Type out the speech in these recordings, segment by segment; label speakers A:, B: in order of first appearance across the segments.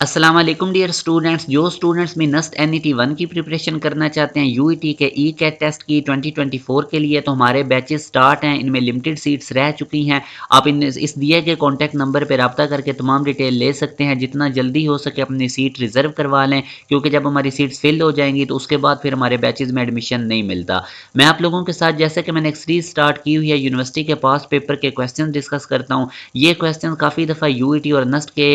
A: अस्सलाम वालेकुम dear students. जो स्टूडेंट्स में नस्ट एनईटी 1 की प्रिपरेशन करना चाहते हैं यूईटी के ई कैट टेस्ट की 2024 के लिए, तो हमारे बैचेस स्टार्ट हैं। इनमें लिमिटेड सीट्स रह चुकी हैं। आप इन इस दिए गए कॉन्टैक्ट नंबर पर रब्ता करके तमाम डिटेल ले सकते हैं। जितना जल्दी हो सके अपनी सीट रिजर्व करवा लें, क्योंकि जब हमारी सीट्स फिल हो जाएंगी तो उसके बाद फिर हमारे बैचेज में एडमिशन नहीं मिलता। मैं आप लोगों के साथ, जैसे कि मैंने एक सीरीज स्टार्ट की हुई है यूनिवर्सिटी के पास्ट पेपर के क्वेश्चन डिस्कस करता हूँ। ये क्वेश्चन काफ़ी दफ़ा यूईटी और नस्ट के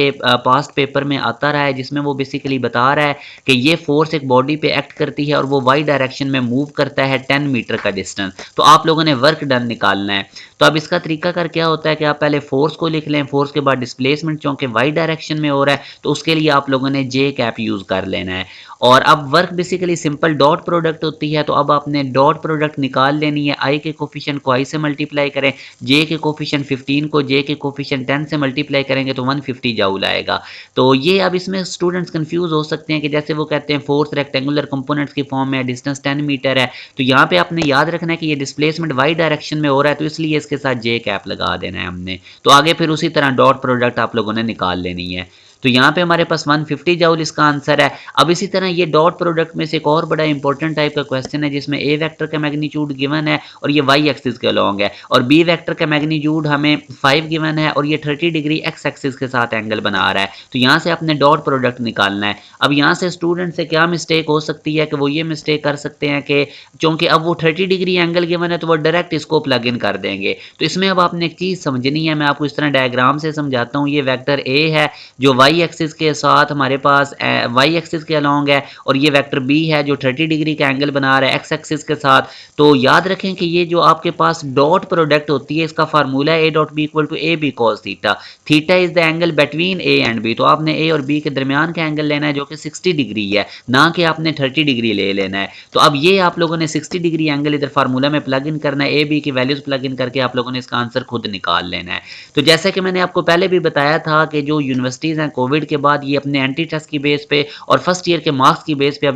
A: पास्ट पेपर में आता रहा है, जिसमें वो बेसिकली बता रहा है कि ये फोर्स एक बॉडी पे एक्ट करती है और वो वाई डायरेक्शन में मूव करता है 10 मीटर का डिस्टेंस। तो आप लोगों ने वर्क डन निकालना है। तो अब इसका तरीका कर क्या होता है कि आप पहले फोर्स को लिख लें, फोर्स के बाद डिस्प्लेसमेंट चूंकि वाई डायरेक्शन में हो रहा है तो उसके लिए आप लोगों ने जे कैप यूज़ कर लेना है। और अब work basically simple dot product होती है, तो अब आपने डॉट प्रोडक्ट निकाल लेनी है। आई के कोफिशिएंट को आई से मल्टीप्लाई करें, जे के कोफिशिएंट 15 को जे के कोफिशिएंट 10 से मल्टीप्लाई करेंगे तो 150 जाऊल आएगा। तो ये अब इसमें स्टूडेंट्स कंफ्यूज हो सकते हैं कि जैसे वो कहते हैं फोर्स रेक्टेंगुलर कंपोनेंट्स की फॉर्म में, डिस्टेंस 10 मीटर है, तो यहाँ पे आपने याद रखना है कि ये डिस्प्लेसमेंट वाई डायरेक्शन में हो रहा है, तो इसलिए इसके साथ जे कैप लगा देना है हमने। तो आगे फिर उसी तरह डॉट प्रोडक्ट आप लोगों ने निकाल लेनी है। तो यहाँ पे हमारे पास 150 जाउल इसका आंसर है। अब इसी तरह ये डॉट प्रोडक्ट में से एक और बड़ा इंपॉर्टेंट टाइप का क्वेश्चन है, जिसमें ए वेक्टर का मैग्नीट्यूड गिवन है और ये वाई एक्सिस के अलोंग है, और बी वेक्टर का मैग्नीट्यूड हमें 5 गिवन है और ये 30 डिग्री एक्स एक्सिस के साथ एंगल बना रहा है। तो यहाँ से आपने डॉट प्रोडक्ट निकालना है। अब यहाँ से स्टूडेंट से क्या मिस्टेक हो सकती है कि वो ये मिस्टेक कर सकते हैं कि चूंकि अब वो 30 डिग्री एंगल गिवन है तो वो डायरेक्ट इसको प्लग इन कर देंगे। तो इसमें अब आपने एक चीज़ समझनी है, मैं आपको इस तरह डायग्राम से समझाता हूँ। ये वेक्टर ए है जो वाई एक्सिस के साथ हमारे पास वाई एक्सिस के अलोंग है, और ये वेक्टर बी है जो 30 डिग्री का एंगल बना रहा है एक्स एक्सिस के साथ। तो याद रखें कि ये जो आपके पास डॉट प्रोडक्ट होती है, इसका फार्मूला है A dot B equal to A B cos theta. Theta is the angle between A and B. तो आपने ए और बी के दरमियान का एंगल लेना है जो कि 60 डिग्री है, ना कि आपने 30 डिग्री ले लेना है। तो अब ये आप लोगों ने 60 डिग्री एंगल इधर फार्मूला में प्लग इन करना है, ए बी की वैल्यूज प्लग इन करके आप लोगों ने इसका आंसर खुद निकाल लेना है। तो जैसे कि मैंने आपको पहले भी बताया था कि जो यूनिवर्सिटीज़ हैं कोविड के बाद ये अपने एंटी टेस्ट की बेस पे और फर्स्ट ईयर के मार्क्स की बेस पे अब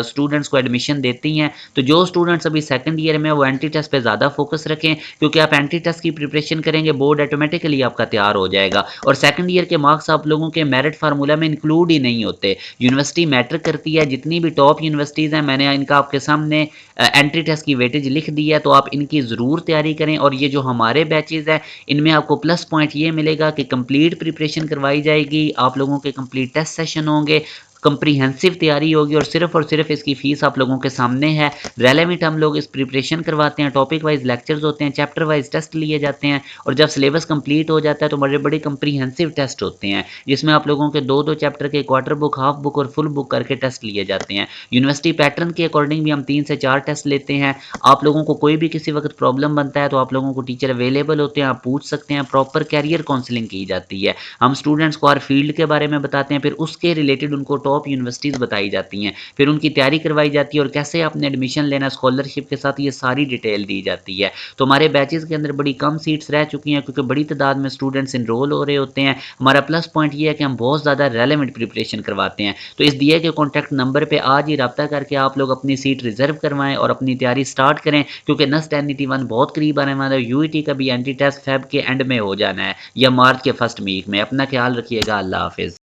A: स्टूडेंट्स को एडमिशन देती हैं। तो जो स्टूडेंट्स अभी सेकंड ईयर में वो एंटी टेस्ट पे ज़्यादा फोकस रखें, क्योंकि आप एंटी टेस्ट की प्रिपरेशन करेंगे, बोर्ड ऑटोमेटिकली आपका तैयार हो जाएगा। और सेकंड ईयर के मार्क्स आप लोगों के मेरिट फार्मूला में इंक्लूड ही नहीं होते। यूनिवर्सिटी मैटर करती है। जितनी भी टॉप यूनिवर्सिटीज़ हैं, मैंने इनका आपके सामने एंट्री टेस्ट की वेटेज लिख दी है, तो आप इनकी ज़रूर तैयारी करें। और ये जो हमारे बैचेज़ हैं, इनमें आपको प्लस पॉइंट ये मिलेगा कि कंप्लीट प्रिपरेशन करवाई जाएगी, आप लोगों के कंप्लीट टेस्ट सेशन होंगे, कंप्रीहेंसिव तैयारी होगी, और सिर्फ इसकी फ़ीस आप लोगों के सामने है। रेलेवेंट हम लोग इस प्रिपरेशन करवाते हैं, टॉपिक वाइज लेक्चर्स होते हैं, चैप्टर वाइज टेस्ट लिए जाते हैं, और जब सिलेबस कंप्लीट हो जाता है तो बड़े बड़े कंप्रीहेंसिव टेस्ट होते हैं, जिसमें आप लोगों के दो दो चैप्टर के क्वार्टर बुक, हाफ बुक और फुल बुक करके टेस्ट लिए जाते हैं। यूनिवर्सिटी पैटर्न के अकॉर्डिंग भी हम 3 से 4 टेस्ट लेते हैं। आप लोगों को कोई भी किसी वक्त प्रॉब्लम बनता है तो आप लोगों को टीचर अवेलेबल होते हैं, आप पूछ सकते हैं। प्रॉपर कैरियर काउंसलिंग की जाती है। हम स्टूडेंट्स को हर फील्ड के बारे में बताते हैं, फिर उसके रिलेटेड उनको टॉप यूनिवर्सिटीज़ बताई जाती हैं, फिर उनकी तैयारी करवाई जाती है, और कैसे आपने एडमिशन लेना स्कॉलरशिप के साथ, ये सारी डिटेल दी जाती है। तो हमारे बैचेज़ के अंदर बड़ी कम सीट्स रह चुकी हैं, क्योंकि बड़ी तादाद में स्टूडेंट्स इनरोल हो रहे होते हैं। हमारा प्लस पॉइंट ये है कि हम बहुत ज़्यादा रेलेवेंट प्रिपरेशन करवाते हैं। तो इस दिए गए कॉन्टैक्ट नंबर पर आज ही रब्ता करके आप लोग अपनी सीट रिजर्व करवाएं और अपनी तैयारी स्टार्ट करें, क्योंकि नस्ट एनईटी 1 बहुत करीब आने वाला है। यूईटी का भी एंटी टेस्ट फेब के एंड में हो जाना है या मार्च के फर्स्ट वीक में। अपना ख्याल रखिएगा। अल्लाह हाफिज़।